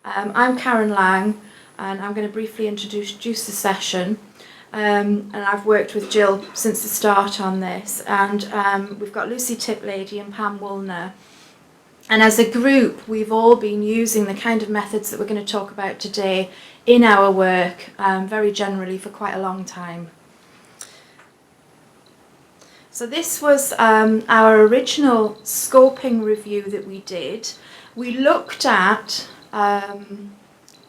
I'm Karen Lang, and I'm going to briefly introduce the session. And I've worked with Jill since the start on this, and we've got Lucy Tiplady and Pam Woolner. And as a group, we've all been using the kind of methods that we're going to talk about today in our work, very generally, for quite a long time. So this was our original scoping review that we did. We looked at,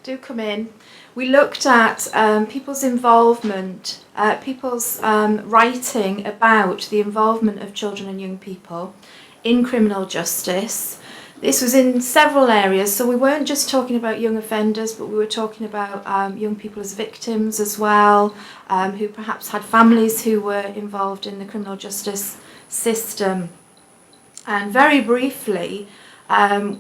do come in, we looked at people's involvement, people's writing about the involvement of children and young people in criminal justice. This was in several areas, so we weren't just talking about young offenders, but we were talking about young people as victims as well, who perhaps had families who were involved in the criminal justice system. And very briefly,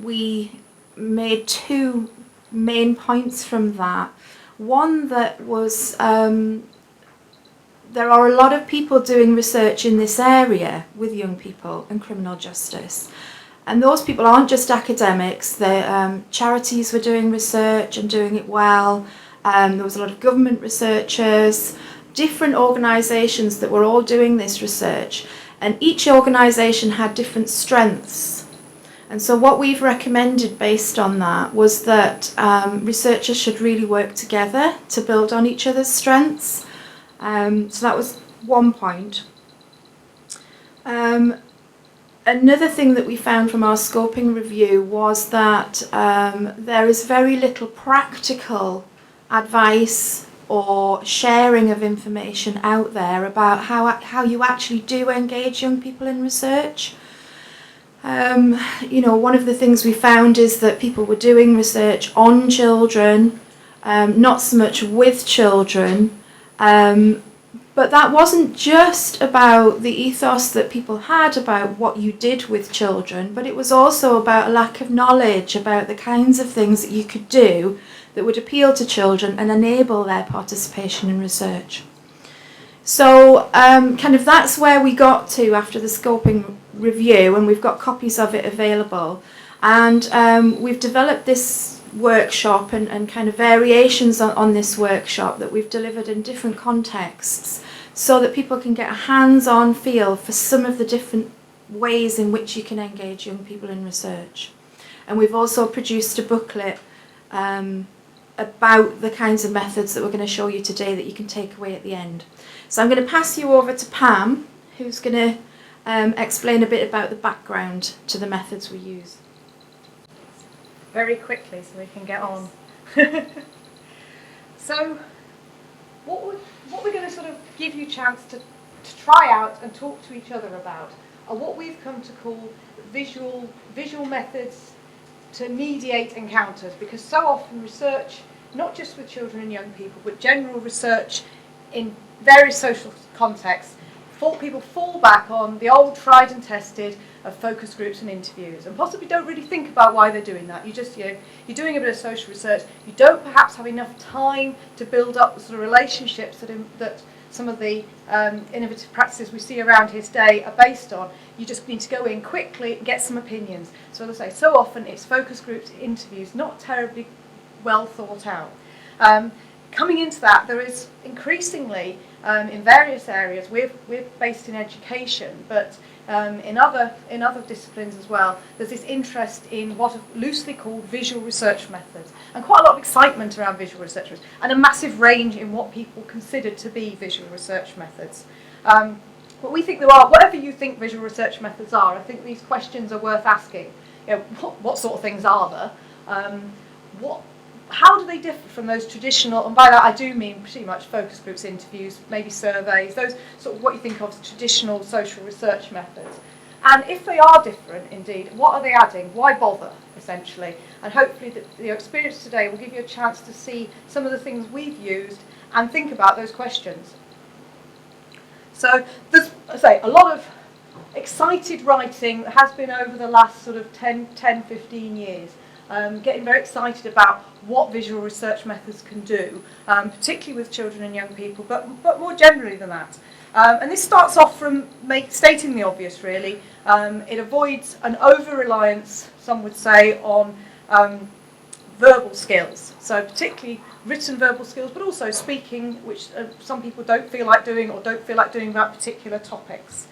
we made two main points from that. One that was, there are a lot of people doing research in this area with young people and criminal justice. And those people aren't just academics. Charities were doing research and doing it well. There was a lot of government researchers, different organisations that were all doing this research. And each organisation had different strengths. And so what we've recommended based on that was that researchers should really work together to build on each other's strengths. So that was one point. Another thing that we found from our scoping review was that there is very little practical advice or sharing of information out there about how you actually do engage young people in research. One of the things we found is that people were doing research on children, not so much with children, but that wasn't just about the ethos that people had about what you did with children, but it was also about a lack of knowledge about the kinds of things that you could do that would appeal to children and enable their participation in research. So that's where we got to after the scoping review, and we've got copies of it available. And we've developed this workshop and kind of variations on this workshop that we've delivered in different contexts so that people can get a hands-on feel for some of the different ways in which you can engage young people in research. And we've also produced a booklet about the kinds of methods that we're going to show you today that you can take away at the end. So I'm going to pass you over to Pam, who's going to explain a bit about the background to the methods we use. Very quickly so we can get on. So what we're going to sort of give you a chance to try out and talk to each other about are what we've come to call visual methods to mediate encounters, because so often research, not just with children and young people, but general research in various social contexts, people fall back on the old tried and tested of focus groups and interviews, and possibly don't really think about why they're doing that. You're doing a bit of social research. You don't perhaps have enough time to build up the sort of relationships that some of the innovative practices we see around here today are based on. You just need to go in quickly and get some opinions. So as I say, so often it's focus groups, interviews, not terribly well thought out. Coming into that, there is increasingly in various areas. We're based in education, but in other disciplines as well, there's this interest in what are loosely called visual research methods, and quite a lot of excitement around visual research methods, and a massive range in what people consider to be visual research methods. But we think there are, whatever you think visual research methods are, I think these questions are worth asking. What sort of things are there? How do they differ from those traditional, and by that I do mean pretty much focus groups, interviews, maybe surveys, those sort of what you think of as traditional social research methods. And if they are different indeed, what are they adding? Why bother, essentially? And hopefully your experience today will give you a chance to see some of the things we've used and think about those questions. So there's, I say, a lot of excited writing that has been over the last sort of 10, 15 years. Getting very excited about what visual research methods can do, particularly with children and young people, but more generally than that. And this starts off from stating the obvious, really. It avoids an over-reliance, some would say, on verbal skills. So particularly written verbal skills, but also speaking, which some people don't feel like doing or don't feel like doing about particular topics.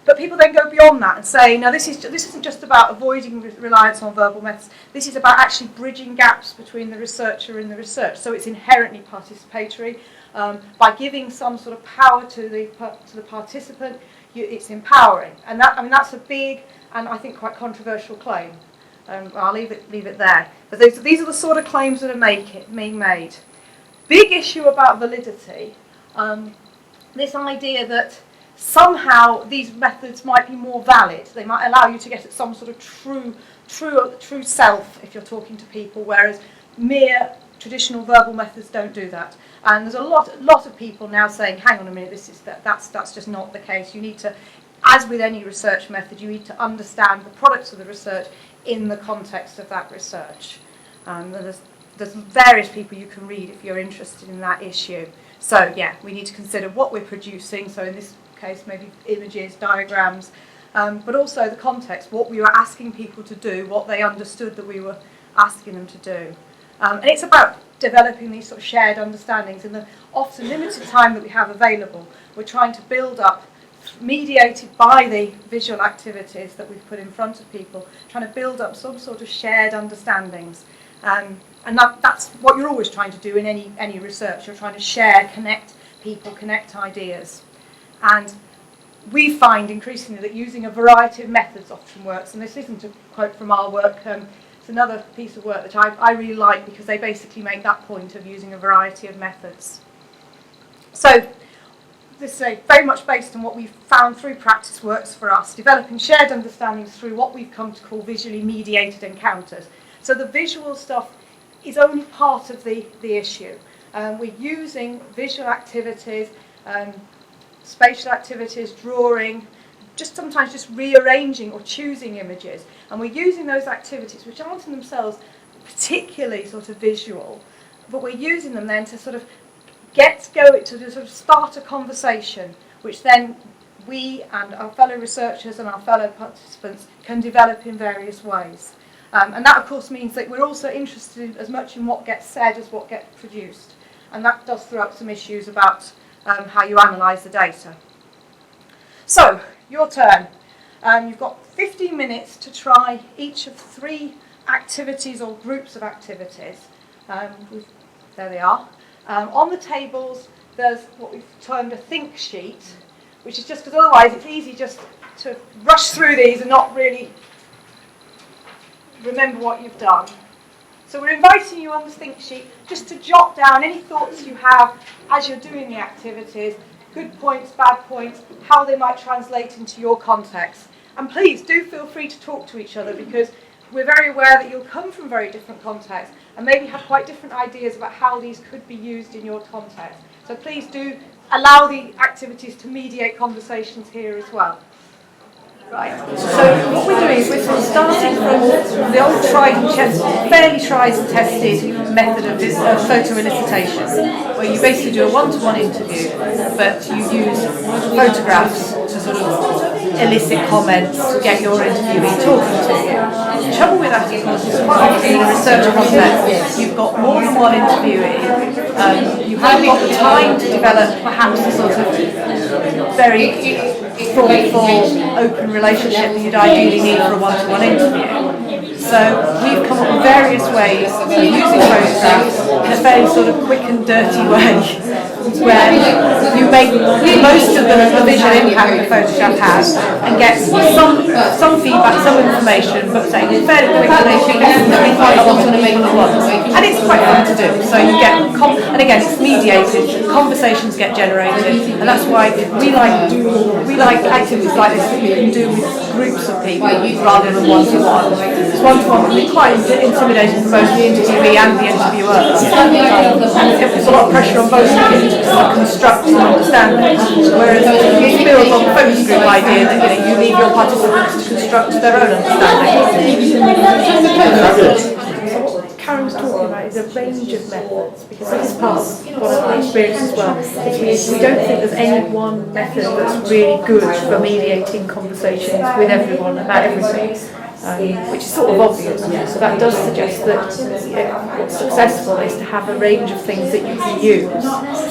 But people then go beyond that and say, no, this isn't just about avoiding reliance on verbal methods. This is about actually bridging gaps between the researcher and the research. So it's inherently participatory. By giving some sort of power to the participant, it's empowering. And that's a big and I think quite controversial claim. I'll leave it there. But these are the sort of claims that are being made. Big issue about validity. This idea that somehow these methods might be more valid. They might allow you to get at some sort of true self if you're talking to people, whereas mere traditional verbal methods don't do that. And there's a lot of people now saying, hang on a minute, that's just not the case. You need to, as with any research method, you need to understand the products of the research in the context of that research. There's various people you can read if you're interested in that issue. So yeah, we need to consider what we're producing. So in this case, maybe images, diagrams, but also the context, what we were asking people to do, what they understood that we were asking them to do. And it's about developing these sort of shared understandings in the often limited time that we have available. We're trying to build up, mediated by the visual activities that we've put in front of people, trying to build up some sort of shared understandings. And that's what you're always trying to do in any research. You're trying to share, connect people, connect ideas. And we find increasingly that using a variety of methods often works. And this isn't a quote from our work. It's another piece of work that I really like because they basically make that point of using a variety of methods. So this is very much based on what we've found through practice works for us, developing shared understandings through what we've come to call visually mediated encounters. So the visual stuff is only part of the issue. We're using visual activities, spatial activities, drawing, sometimes just rearranging or choosing images. And we're using those activities, which aren't in themselves particularly sort of visual, but we're using them then to sort of start a conversation, which then we and our fellow researchers and our fellow participants can develop in various ways. And that, of course, means that we're also interested as much in what gets said as what gets produced. And that does throw up some issues about how you analyse the data. So, your turn. You've got 15 minutes to try each of 3 activities or groups of activities. There they are. On the tables, there's what we've termed a think sheet, which is just because otherwise it's easy just to rush through these and not really remember what you've done. So we're inviting you on the think sheet just to jot down any thoughts you have as you're doing the activities, good points, bad points, how they might translate into your context. And please do feel free to talk to each other because we're very aware that you'll come from very different contexts and maybe have quite different ideas about how these could be used in your context. So please do allow the activities to mediate conversations here as well. Right. So what we're doing is we're sort of starting from the old fairly tried and tested method of photo elicitation, where you basically do a one-to-one interview, but you use photographs to sort of elicit comments, to get your interviewee talking to you. The trouble with that, of course, is quite often in a research context, you've got more than one interviewee, you haven't got the time to develop perhaps a sort of very thoughtful, open relationship that you'd ideally need for a one-to-one interview. So we've come up with various ways of using photographs in a fairly sort of quick and dirty way, where you make most of the visual impact the photograph has and get some feedback, some information, but fairly quickly, and quite a lot of people at once. And it's quite fun to do. So you get, and again, it's mediated, conversations get generated, and that's why we like activities like this that you can do with groups of people rather than one-to-one. One-to-one can be quite intimidating for both the interviewee and the interviewer. It puts a lot of pressure on both of you to construct some understanding, whereas it builds on the focus group idea that you leave your participants to construct their own understanding. What Karen was talking about is a range of methods, because this is part of one of our experience as well. We don't think there's any one method that's really good for mediating conversations with everyone about everything. which is sort of obvious. So that does suggest that what's successful is to have a range of things that you can use.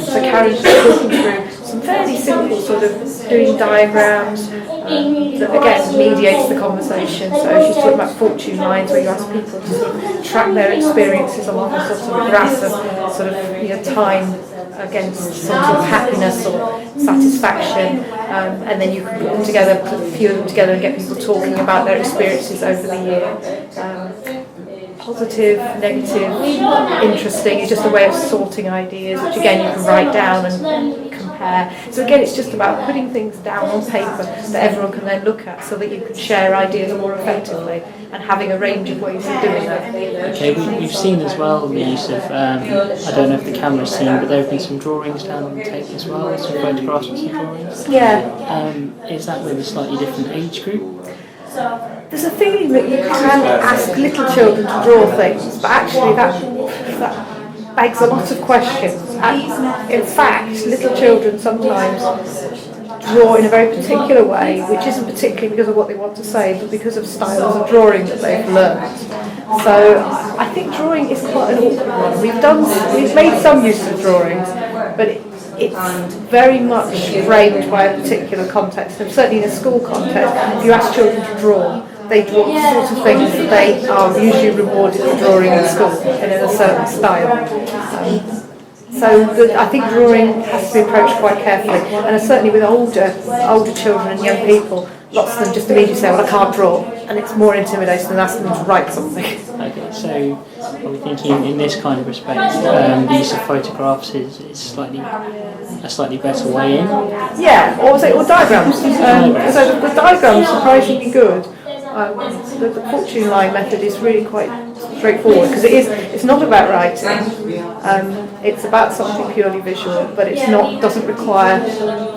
So Karen's just talking through some fairly simple sort of doing diagrams that again mediates the conversation. So she's talking about fortune lines where you ask people to sort of track their experiences along a sort of graph of sort of time against sort of happiness or satisfaction, and then you can put them together, put a few of them together and get people talking about their experiences over the year. Positive, negative, interesting is just a way of sorting ideas, which again you can write down and compare. So again it's just about putting things down on paper that everyone can then look at so that you can share ideas more effectively and having a range of ways of doing that. Okay, we've seen as well the use of, I don't know if the camera's seen, but there have been some drawings down on the tape as well, some photographs and some drawings. Yeah. Is that with a slightly different age group? There's a feeling that you can ask little children to draw things, but actually that begs a lot of questions. And in fact, little children sometimes draw in a very particular way, which isn't particularly because of what they want to say, but because of styles of drawing that they've learned. So I think drawing is quite an awkward one. We've made some use of drawings, but it's very much framed by a particular context, and certainly in a school context, if you ask children to draw, they draw the sort of things that they are usually rewarded for drawing in school and in a certain style. So I think drawing has to be approached quite carefully, and certainly with older children and young people, lots of them just immediately say, well, I can't draw, and it's more intimidating than asking them to write something. Okay, so I'm thinking in this kind of respect, the use of photographs is a slightly better way in. Yeah, or diagrams. So the diagram's surprisingly good. The fortune line method is really quite straightforward because it's not about writing. It's about something purely visual, but doesn't require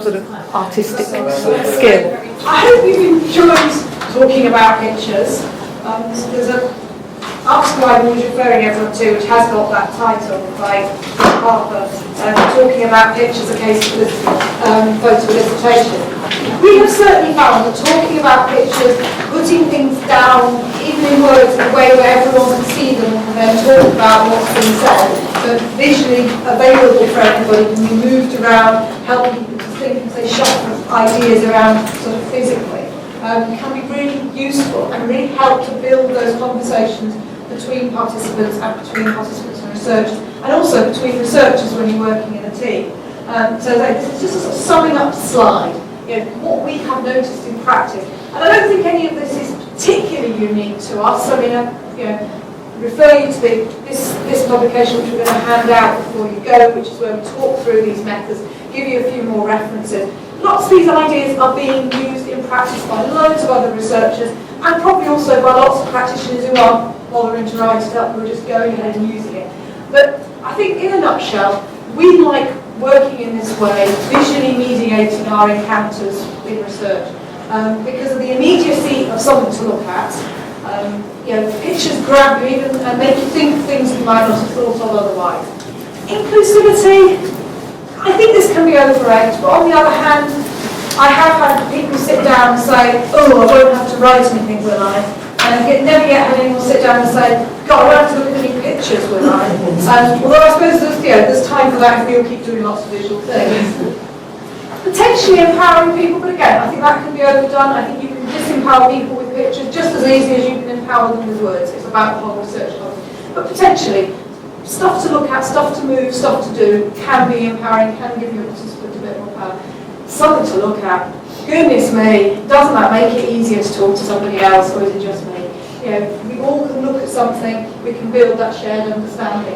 sort of artistic skill. I hope you've enjoyed talking about pictures. There's an article I was referring everyone to, which has got that title by Harper, talking about pictures, a case of photo elicitation. We have certainly found that talking about pictures, putting things down, even in words, in a way where everyone can see them and then talk about what's been said, but visually available for everybody, can be moved around, help people to think and say shuffle ideas around sort of physically, can be really useful and really help to build those conversations between participants and researchers, and also between researchers when you're working in a team. So it's just a sort of summing up slide, what we have noticed in practice. And I don't think any of this is particularly unique to us. I mean, refer you to this publication which we're going to hand out before you go, which is where we talk through these methods, give you a few more references. Lots of these ideas are being used in practice by loads of other researchers, and probably also by lots of practitioners who aren't bothering to write it up, who are just going ahead and using it. But I think in a nutshell, we like working in this way, visually mediating our encounters in research, because of the immediacy of something to look at. Pictures grab you even and make you think of things you might not have thought of otherwise. Inclusivity, I think this can be overrated, but on the other hand, I have had people sit down and say, oh, I won't have to write anything, will I? And never yet had anyone sit down and say, God, I won't have to look at any pictures, will I? Although I suppose there's time for that if we'll keep doing lots of visual things. Potentially empowering people, but again, I think that can be overdone. I think you can disempower people with pictures just as easy as you can empower them with words. It's about the whole research of it. But potentially, stuff to look at, stuff to move, stuff to do can be empowering, can give you a participant a bit more power. Something to look at. Goodness me, doesn't that make it easier to talk to somebody else, or is it just me? We all can look at something, we can build that shared understanding.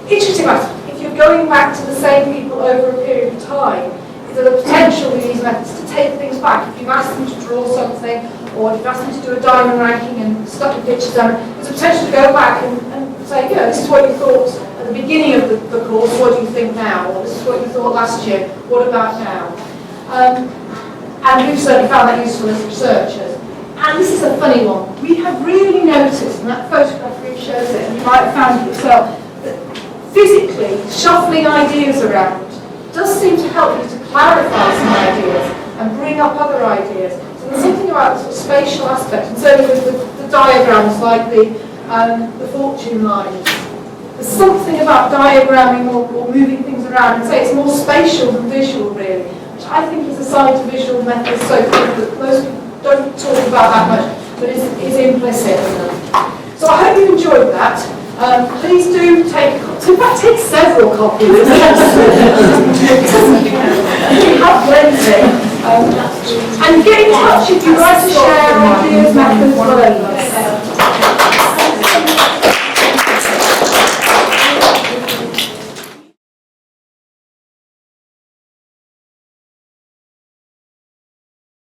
Interesting matter, if you're going back to the same people over a period of time, is there the potential with these methods to take things back? If you've asked them to draw something, or if you've asked them to do a diamond ranking and stuck the pictures down, there's a potential to go back and say, this is what you thought at the beginning of the course, what do you think now? Or this is what you thought last year, what about now? And we've certainly found that useful as researchers. And this is a funny one. We have really noticed, and that photograph really shows it, and you might have found it yourself, that physically shuffling ideas around does seem to help you to clarify some ideas and bring up other ideas. So there's something about the sort of spatial aspect, and certainly with the diagrams like the fortune lines. There's something about diagramming or moving things around, and say it's more spatial than visual really, which I think is a side to visual methods so good that most people don't talk about that much, but is implicit in them. So I hope you enjoyed that. Please do take several copies. We have plenty. And get in touch if you'd like to share ideas, methods, whatever.